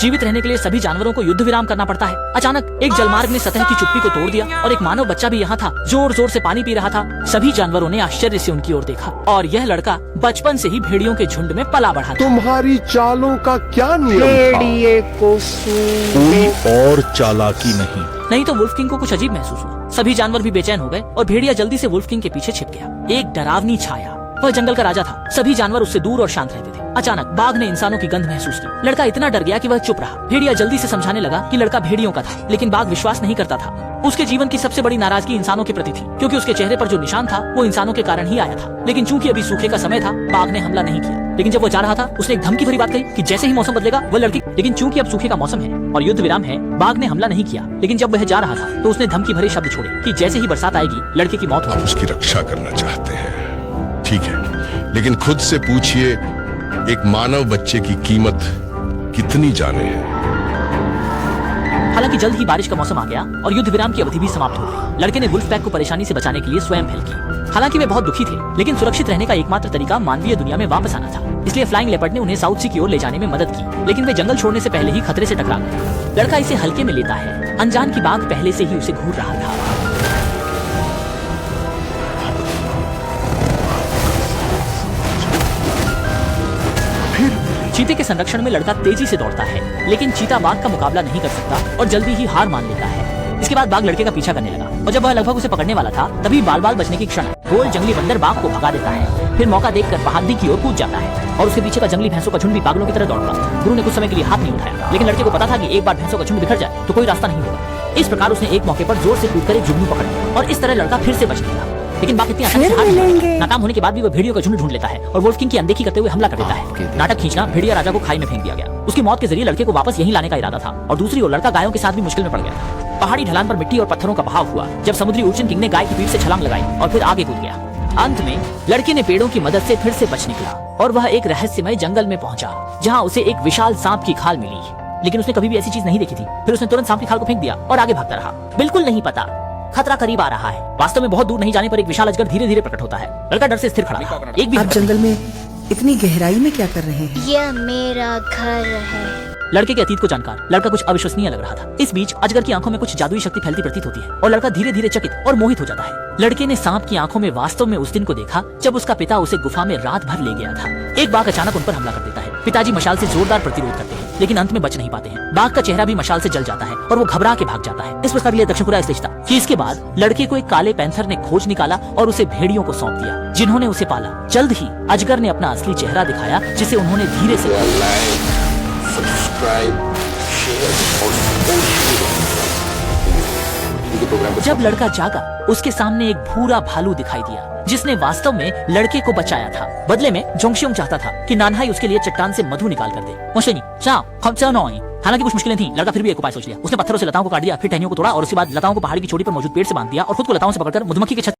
जीवित रहने के लिए सभी जानवरों को युद्ध विराम करना पड़ता है। अचानक एक जलमार्ग ने सतह की चुप्पी को तोड़ दिया और एक मानव बच्चा भी यहाँ था, जोर जोर से पानी पी रहा था। सभी जानवरों ने आश्चर्य से उनकी ओर देखा और यह लड़का बचपन से ही भेड़ियों के झुंड में पला बढ़ा था। तुम्हारी चालों का क्या नियम था? भेड़िए को कोई और चालाकी नहीं तो वुल्फ किंग को कुछ अजीब महसूस हुआ। सभी जानवर भी बेचैन हो गए और भेड़िया जल्दी से वुल्फ किंग के पीछे छिप गया। एक डरावनी छाया, वह जंगल का राजा था। सभी जानवर उससे दूर और शांत रहते थे। अचानक बाघ ने इंसानों की गंध महसूस की। लड़का इतना डर गया कि वह चुप रहा। भेड़िया जल्दी से समझाने लगा कि लड़का भेड़ियों का था, लेकिन बाघ विश्वास नहीं करता था। उसके जीवन की सबसे बड़ी नाराजगी इंसानों के प्रति थी, क्योंकि उसके चेहरे पर जो निशान था वो इंसानों के कारण ही आया था। लेकिन चूंकि अभी सूखे का समय था, बाघ ने हमला नहीं किया। लेकिन जब वो जा रहा था, उसने एक धमकी भरी बात कही कि जैसे ही मौसम बदलेगा वह लड़की। लेकिन चूंकि अब सूखे का मौसम है और युद्ध विराम है, बाघ ने हमला नहीं किया। लेकिन जब वह जा रहा था तो उसने धमकी भरे शब्द छोड़े कि जैसे ही बरसात आएगी लड़के की मौत होगी। उसकी रक्षा करना चाहते हैं, ठीक है, लेकिन खुद से पूछिए एक मानव बच्चे की कीमत कितनी जाने है। हालांकि जल्द ही बारिश का मौसम आ गया और युद्ध विराम की अवधि भी समाप्त हो गई। लड़के ने वुल्फ पैक को परेशानी से बचाने के लिए स्वयं पहल की। हालांकि वे बहुत दुखी थे, लेकिन सुरक्षित रहने का एकमात्र तरीका मानवीय दुनिया में वापस आना था। इसलिए फ्लाइंग लेपर्ड ने उन्हें साउथ सी की ओर ले जाने में मदद की, लेकिन वे जंगल छोड़ने से पहले ही खतरे से टकरा गए। लड़का इसे हल्के में लेता है, अनजान की बात पहले से ही उसे घूर रहा था। चीते के संरक्षण में लड़का तेजी से दौड़ता है, लेकिन चीता बाघ का मुकाबला नहीं कर सकता और जल्दी ही हार मान लेता है। इसके बाद बाघ लड़के का पीछा करने लगा और जब वह लगभग उसे पकड़ने वाला था, तभी बाल बाल बचने की क्षण गोल जंगली बंदर बाघ को भगा देता है। फिर मौका देखकर पहाड़ी की ओर कूद जाता है और उसके पीछे का जंगली भैंसों का झुंड भी पागलों की तरह दौड़ पड़ा। गुरु ने कुछ समय के लिए हाथ नहीं उठाया, लेकिन लड़के को पता था कि एक बार भैंसों का झुंड बिखर जाए तो कोई रास्ता नहीं होगा। इस प्रकार उसने एक मौके पर जोर से कूदकर एक जुगनू पकड़ लिया और इस तरह लड़का फिर से बच निकला। लेकिन बाघ इतनी आसानी से हार नहीं मानता। नाकाम होने के बाद भी वह भेड़ियों का झुंड ढूंढ लेता है और वुल्फ किंग की अनदेखी करते हुए हमला कर देता है। नाटक खींचना, भेड़िया राजा को खाई में फेंक दिया गया। उसकी मौत के जरिए लड़के को वापस यहीं लाने का इरादा था और दूसरी ओर लड़का गायों के साथ भी मुश्किल में पड़ गया था। पहाड़ी ढलान पर मिट्टी और पत्थरों का बहाव हुआ जब समुद्री उर्चिन किंग ने गाय की पीठ से छलांग लगाई और फिर आगे कूद गया। अंत में लड़के ने पेड़ों की मदद से फिर से बच निकला और वह एक रहस्यमय जंगल में पहुंचा, जहां उसे एक विशाल सांप की खाल मिली। लेकिन उसने कभी भी ऐसी चीज नहीं देखी थी। फिर उसने तुरंत सांप की खाल को फेंक दिया और आगे भागता रहा। बिल्कुल नहीं पता, खतरा करीब आ रहा है। वास्तव में बहुत दूर नहीं जाने पर एक विशाल अजगर धीरे धीरे प्रकट होता है। लड़का डर से स्थिर खड़ा था। एक भी आप जंगल में इतनी गहराई में क्या कर रहे हैं? यह मेरा घर है। लड़के के अतीत को जानकर लड़का कुछ अविश्वसनीय लग रहा था। इस बीच अजगर की आंखों में कुछ जादुई शक्ति फैलती प्रतीत होती है और लड़का धीरे धीरे चकित और मोहित हो जाता है। लड़के ने सांप की आंखों में वास्तव में उस दिन को देखा जब उसका पिता उसे गुफा में रात भर ले गया था। एक बाघ अचानक उन पर हमला कर देता है। पिताजी मशाल से जोरदार प्रतिरोध करते हैं, लेकिन अंत में बच नहीं पाते हैं। बाघ का चेहरा भी मशाल से जल जाता है और वो घबरा के भाग जाता है। इस प्रकार ये दक्षिण पूरा था कि इसके बाद लड़के को एक काले पैंथर ने खोज निकाला और उसे भेड़ियों को सौंप दिया, जिन्होंने उसे पाला। जल्द ही अजगर ने अपना असली चेहरा दिखाया, जिसे उन्होंने धीरे से जब लड़का जागा, उसके सामने एक भूरा भालू दिखाई दिया, जिसने वास्तव में लड़के को बचाया था। बदले में जोंगशियोंग चाहता था कि नानहाई उसके लिए चट्टान से मधु निकाल कर दे। हालांकि कुछ मुश्किलें थीं, लड़का फिर भी एक उपाय सोच लिया। उसने पत्थरों से लताओं को काट दिया, फिर टहनियों को तोड़ा और उसके बाद लताओं को पहाड़ी की चोटी पर मौजूद पेड़ से बांध दिया और खुद को लताओं से पकड़कर मधुमक्खी के छत